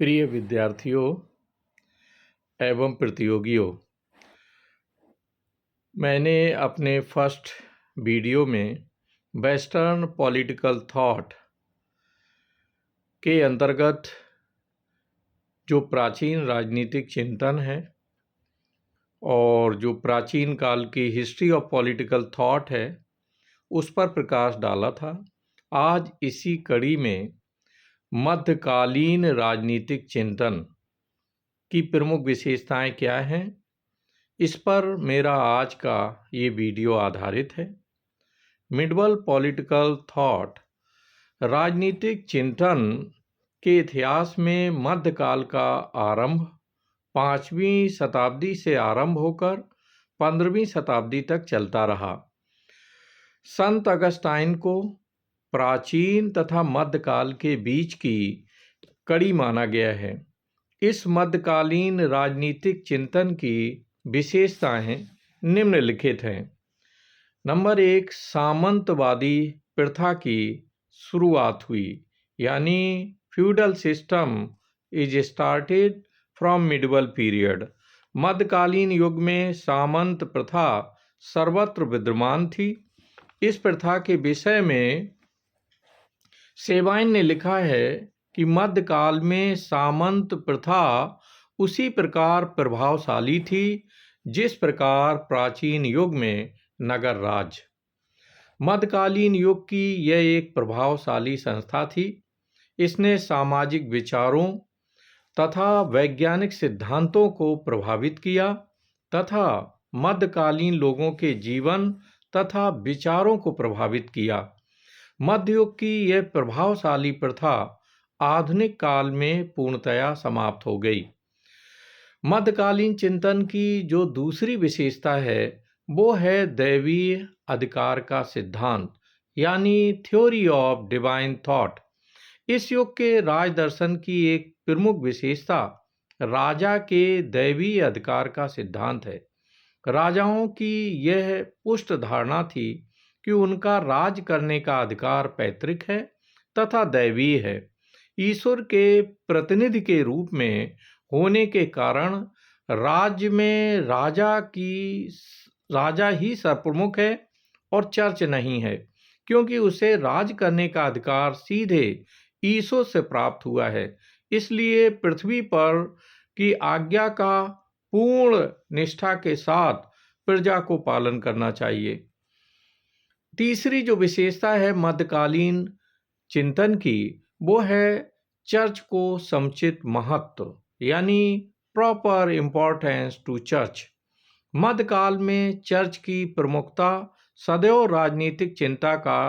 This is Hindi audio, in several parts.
प्रिय विद्यार्थियों एवं प्रतियोगियों, मैंने अपने फर्स्ट वीडियो में वेस्टर्न पॉलिटिकल थॉट के अंतर्गत जो प्राचीन राजनीतिक चिंतन है और जो प्राचीन काल की हिस्ट्री ऑफ पॉलिटिकल थॉट है उस पर प्रकाश डाला था। आज इसी कड़ी में मध्यकालीन राजनीतिक चिंतन की प्रमुख विशेषताएं क्या हैं, इस पर मेरा आज का ये वीडियो आधारित है। मिडवल पॉलिटिकल थॉट राजनीतिक चिंतन के इतिहास में मध्यकाल का आरंभ 5वीं शताब्दी से आरंभ होकर 15वीं शताब्दी तक चलता रहा। संत अगस्टाइन को प्राचीन तथा मध्यकाल के बीच की कड़ी माना गया है। इस मध्यकालीन राजनीतिक चिंतन की विशेषताएं निम्नलिखित हैं। नंबर 1, सामंतवादी प्रथा की शुरुआत हुई, यानी feudal system is started from medieval period. मध्यकालीन युग में सामंत प्रथा सर्वत्र विद्यमान थी। इस प्रथा के विषय में सेवाइन ने लिखा है कि मध्यकाल में सामंत प्रथा उसी प्रकार प्रभावशाली थी जिस प्रकार प्राचीन युग में नगर राज। मध्यकालीन युग की यह एक प्रभावशाली संस्था थी। इसने सामाजिक विचारों तथा वैज्ञानिक सिद्धांतों को प्रभावित किया तथा मध्यकालीन लोगों के जीवन तथा विचारों को प्रभावित किया। मध्ययुग की यह प्रभावशाली प्रथा आधुनिक काल में पूर्णतया समाप्त हो गई। मध्यकालीन चिंतन की जो दूसरी विशेषता है वो है दैवीय अधिकार का सिद्धांत, यानी थ्योरी ऑफ डिवाइन थॉट। इस युग के राज दर्शन की एक प्रमुख विशेषता राजा के दैवीय अधिकार का सिद्धांत है। राजाओं की यह पुष्ट धारणा थी कि उनका राज करने का अधिकार पैतृक है तथा दैवीय है। ईश्वर के प्रतिनिधि के रूप में होने के कारण राज्य में राजा ही सर्वप्रमुख है और चर्च नहीं है, क्योंकि उसे राज करने का अधिकार सीधे ईश्वर से प्राप्त हुआ है। इसलिए पृथ्वी पर की आज्ञा का पूर्ण निष्ठा के साथ प्रजा को पालन करना चाहिए। तीसरी जो विशेषता है मध्यकालीन चिंतन की वो है चर्च को समुचित महत्व, यानी प्रॉपर इम्पोर्टेंस टू चर्च। मध्यकाल में चर्च की प्रमुखता सदैव राजनीतिक चिंता का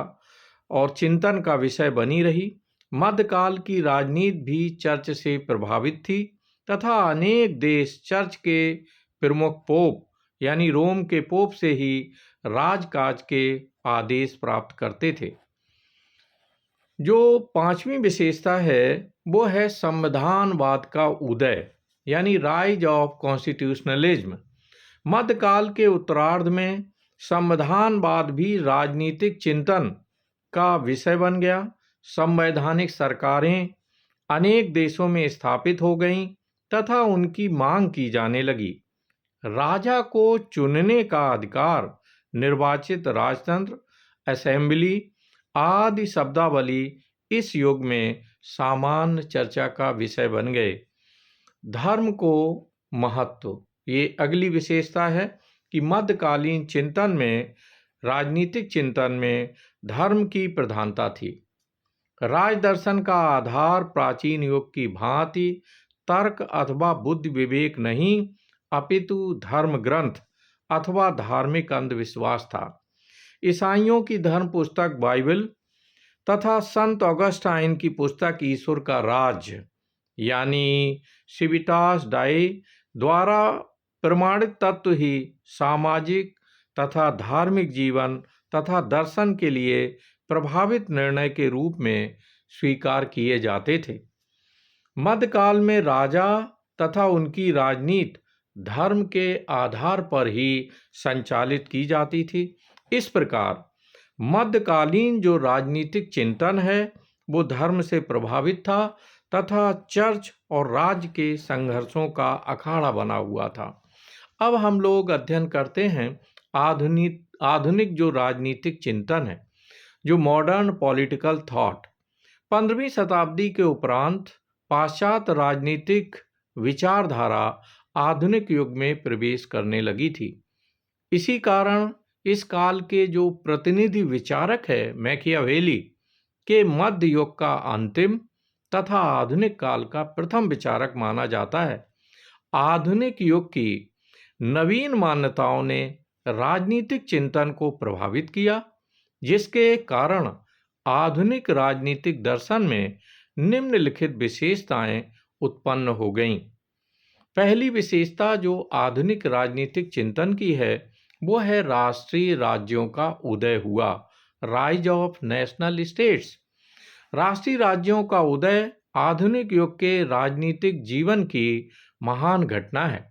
और चिंतन का विषय बनी रही। मध्यकाल की राजनीति भी चर्च से प्रभावित थी तथा अनेक देश चर्च के प्रमुख पोप यानी रोम के पोप से ही राजकाज के आदेश प्राप्त करते थे। जो पांचवी विशेषता है वो है संविधानवाद का उदय, यानी राइज ऑफ कॉन्स्टिट्यूशनलिज्म। मध्यकाल के उत्तरार्ध में संविधानवाद भी राजनीतिक चिंतन का विषय बन गया। संवैधानिक सरकारें अनेक देशों में स्थापित हो गईं तथा उनकी मांग की जाने लगी। राजा को चुनने का अधिकार, निर्वाचित राजतंत्र, असेंबली आदि शब्दावली इस युग में सामान्य चर्चा का विषय बन गए। धर्म को महत्व, ये अगली विशेषता है कि मध्यकालीन चिंतन में, राजनीतिक चिंतन में धर्म की प्रधानता थी। राजदर्शन का आधार प्राचीन युग की भांति तर्क अथवा बुद्धि विवेक नहीं अपितु धर्म ग्रंथ अथवा धार्मिक अंधविश्वास था। ईसाइयों की धर्म पुस्तक बाइबल तथा संत ऑगस्टाइन की पुस्तक ईश्वर का राज्य यानी सिविटास डाई द्वारा प्रमाणित तत्व ही सामाजिक तथा धार्मिक जीवन तथा दर्शन के लिए प्रभावित निर्णय के रूप में स्वीकार किए जाते थे। मध्यकाल में राजा तथा उनकी राजनीति धर्म के आधार पर ही संचालित की जाती थी। इस प्रकार मध्यकालीन जो राजनीतिक चिंतन है वो धर्म से प्रभावित था तथा चर्च और राज्य के संघर्षों का अखाड़ा बना हुआ था। अब हम लोग अध्ययन करते हैं आधुनिक जो राजनीतिक चिंतन है, जो मॉडर्न पॉलिटिकल थॉट। 15वीं शताब्दी के उपरांत पाश्चात्य राजनीतिक विचारधारा आधुनिक युग में प्रवेश करने लगी थी। इसी कारण इस काल के जो प्रतिनिधि विचारक है मैकियावेली के मध्य युग का अंतिम तथा आधुनिक काल का प्रथम विचारक माना जाता है। आधुनिक युग की नवीन मान्यताओं ने राजनीतिक चिंतन को प्रभावित किया, जिसके कारण आधुनिक राजनीतिक दर्शन में निम्नलिखित विशेषताएं उत्पन्न हो गईं। पहली विशेषता जो आधुनिक राजनीतिक चिंतन की है वो है राष्ट्रीय राज्यों का उदय हुआ, राइज ऑफ नेशनल स्टेट्स। राष्ट्रीय राज्यों का उदय आधुनिक युग के राजनीतिक जीवन की महान घटना है।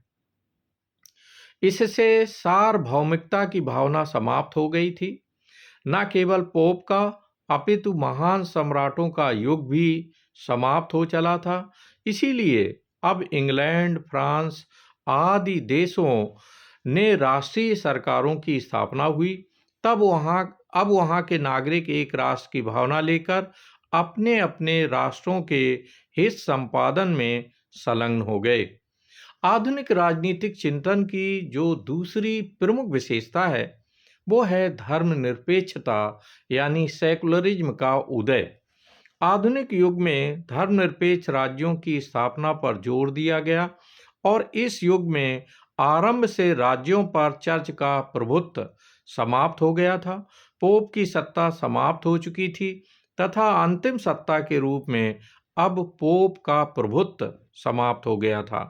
इससे सार्वभौमिकता की भावना समाप्त हो गई थी। न केवल पोप का अपितु महान सम्राटों का युग भी समाप्त हो चला था। इसीलिए अब इंग्लैंड, फ्रांस आदि देशों ने राष्ट्रीय सरकारों की स्थापना हुई। अब वहाँ के नागरिक एक राष्ट्र की भावना लेकर अपने अपने राष्ट्रों के हित संपादन में संलग्न हो गए। आधुनिक राजनीतिक चिंतन की जो दूसरी प्रमुख विशेषता है वो है धर्मनिरपेक्षता यानी सेकुलरिज्म का उदय। आधुनिक युग में धर्मनिरपेक्ष राज्यों की स्थापना पर जोर दिया गया और इस युग में आरंभ से राज्यों पर चर्च का प्रभुत्व समाप्त हो गया था। पोप की सत्ता समाप्त हो चुकी थी तथा अंतिम सत्ता के रूप में अब पोप का प्रभुत्व समाप्त हो गया था।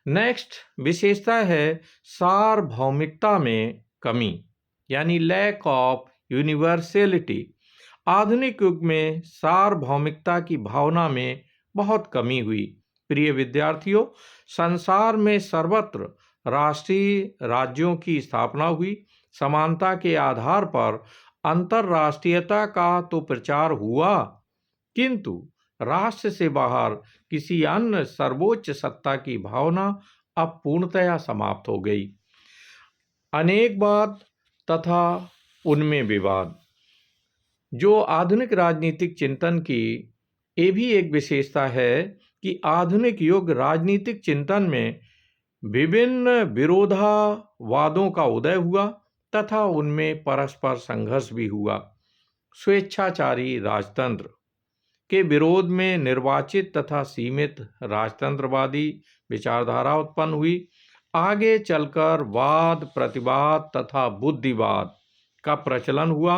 नेक्स्ट विशेषता है सार्वभौमिकता में कमी यानी लैक ऑफ यूनिवर्सलिटी। आधुनिक युग में सार्वभौमिकता की भावना में बहुत कमी हुई। प्रिय विद्यार्थियों, संसार में सर्वत्र राष्ट्रीय राज्यों की स्थापना हुई। समानता के आधार पर अंतर्राष्ट्रीयता का तो प्रचार हुआ, किंतु राष्ट्र से बाहर किसी अन्य सर्वोच्च सत्ता की भावना अब पूर्णतया समाप्त हो गई। अनेकवाद तथा उनमें विवाद जो आधुनिक राजनीतिक चिंतन की ये भी एक विशेषता है कि आधुनिक युग राजनीतिक चिंतन में विभिन्न विरोधावादों का उदय हुआ तथा उनमें परस्पर संघर्ष भी हुआ। स्वेच्छाचारी राजतंत्र के विरोध में निर्वाचित तथा सीमित राजतंत्रवादी विचारधारा उत्पन्न हुई। आगे चलकर वाद प्रतिवाद तथा बुद्धिवाद का प्रचलन हुआ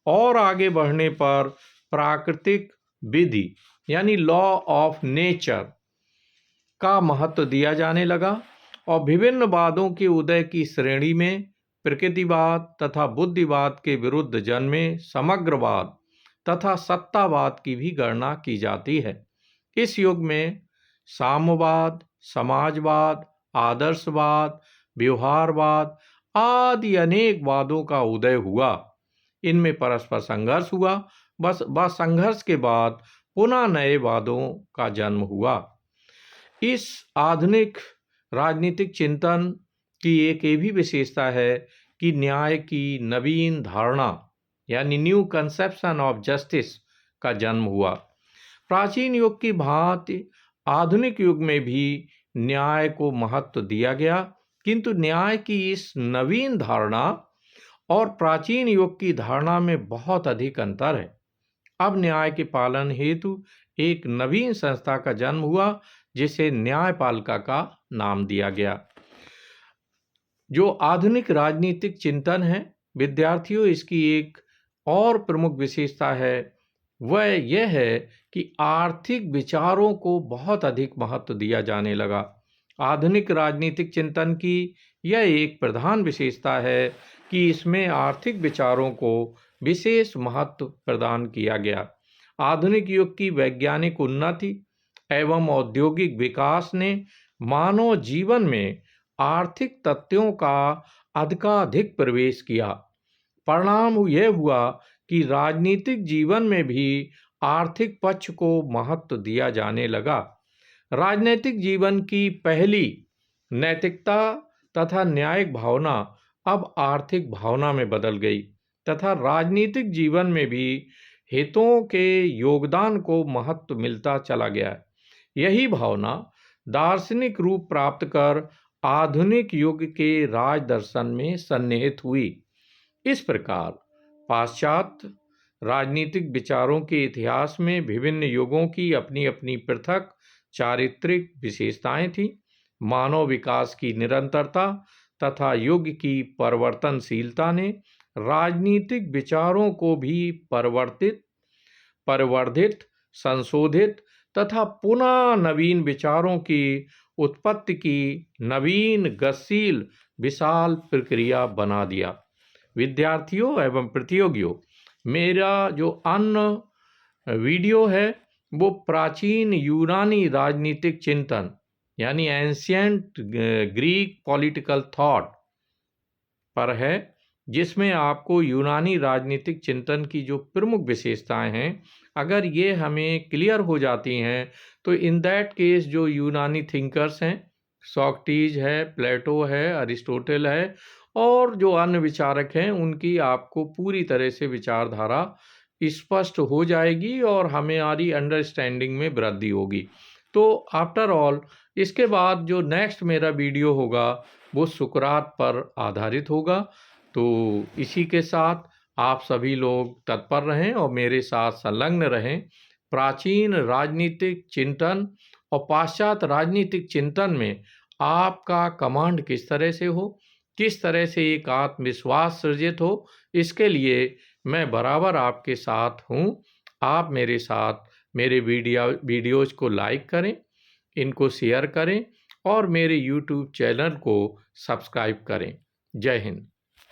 और आगे बढ़ने पर प्राकृतिक विधि यानी लॉ ऑफ नेचर का महत्व दिया जाने लगा और विभिन्न वादों के उदय की श्रेणी में प्रकृतिवाद तथा बुद्धिवाद के विरुद्ध जन्मे समग्रवाद तथा सत्तावाद की भी गणना की जाती है। इस युग में साम्यवाद, समाजवाद, आदर्शवाद, व्यवहारवाद आदि अनेक वादों का उदय हुआ। इनमें परस्पर संघर्ष हुआ। बस संघर्ष के बाद पुनः नए वादों का जन्म हुआ। इस आधुनिक राजनीतिक चिंतन की एक ये भी विशेषता है कि न्याय की नवीन धारणा यानी न्यू कंसेप्शन ऑफ जस्टिस का जन्म हुआ। प्राचीन युग की भांति आधुनिक युग में भी न्याय को महत्व दिया गया, किंतु न्याय की इस नवीन धारणा और प्राचीन युग की धारणा में बहुत अधिक अंतर है। अब न्याय के पालन हेतु एक नवीन संस्था का जन्म हुआ जिसे न्यायपालिका का नाम दिया गया। जो आधुनिक राजनीतिक चिंतन है विद्यार्थियों, इसकी एक और प्रमुख विशेषता है वह यह है कि आर्थिक विचारों को बहुत अधिक महत्व दिया जाने लगा। आधुनिक राजनीतिक चिंतन की यह एक प्रधान विशेषता है कि इसमें आर्थिक विचारों को विशेष महत्व प्रदान किया गया। आधुनिक युग की वैज्ञानिक उन्नति एवं औद्योगिक विकास ने मानव जीवन में आर्थिक तथ्यों का अधिकाधिक प्रवेश किया। परिणाम यह हुआ कि राजनीतिक जीवन में भी आर्थिक पक्ष को महत्व दिया जाने लगा। राजनैतिक जीवन की पहली नैतिकता तथा न्यायिक भावना अब आर्थिक भावना में बदल गई तथा राजनीतिक जीवन में भी हितों के योगदान को महत्व मिलता चला गया। यही भावना दार्शनिक रूप प्राप्त कर आधुनिक युग के राज दर्शन में सन्निहित हुई। इस प्रकार पाश्चात्य राजनीतिक विचारों के इतिहास में विभिन्न युगों की अपनी अपनी पृथक चारित्रिक विशेषताएं थीं। मानव विकास की निरंतरता तथा युग की परिवर्तनशीलता ने राजनीतिक विचारों को भी परिवर्धित, संशोधित तथा पुनः नवीन विचारों की उत्पत्ति की नवीन गतिशील विशाल प्रक्रिया बना दिया। विद्यार्थियों एवं प्रतियोगियों, मेरा जो अन्य वीडियो है वो प्राचीन यूनानी राजनीतिक चिंतन यानी एंशिएंट ग्रीक पॉलिटिकल थॉट पर है, जिसमें आपको यूनानी राजनीतिक चिंतन की जो प्रमुख विशेषताएं हैं, अगर ये हमें क्लियर हो जाती हैं तो इन दैट केस जो यूनानी थिंकर्स हैं, सॉक्रेटिस है, प्लेटो है, अरिस्टोटल है और जो अन्य विचारक हैं, उनकी आपको पूरी तरह से विचारधारा स्पष्ट हो जाएगी और हमारी अंडरस्टैंडिंग में वृद्धि होगी। तो आफ्टर ऑल इसके बाद जो नेक्स्ट मेरा वीडियो होगा वो सुकरात पर आधारित होगा। तो इसी के साथ आप सभी लोग तत्पर रहें और मेरे साथ संलग्न रहें। प्राचीन राजनीतिक चिंतन और पाश्चात्य राजनीतिक चिंतन में आपका कमांड किस तरह से हो, किस तरह से एक आत्मविश्वास सृजित हो, इसके लिए मैं बराबर आपके साथ हूँ। आप मेरे साथ मेरे वीडियोज़ को लाइक करें, इनको शेयर करें और मेरे YouTube चैनल को सब्सक्राइब करें। जय हिंद।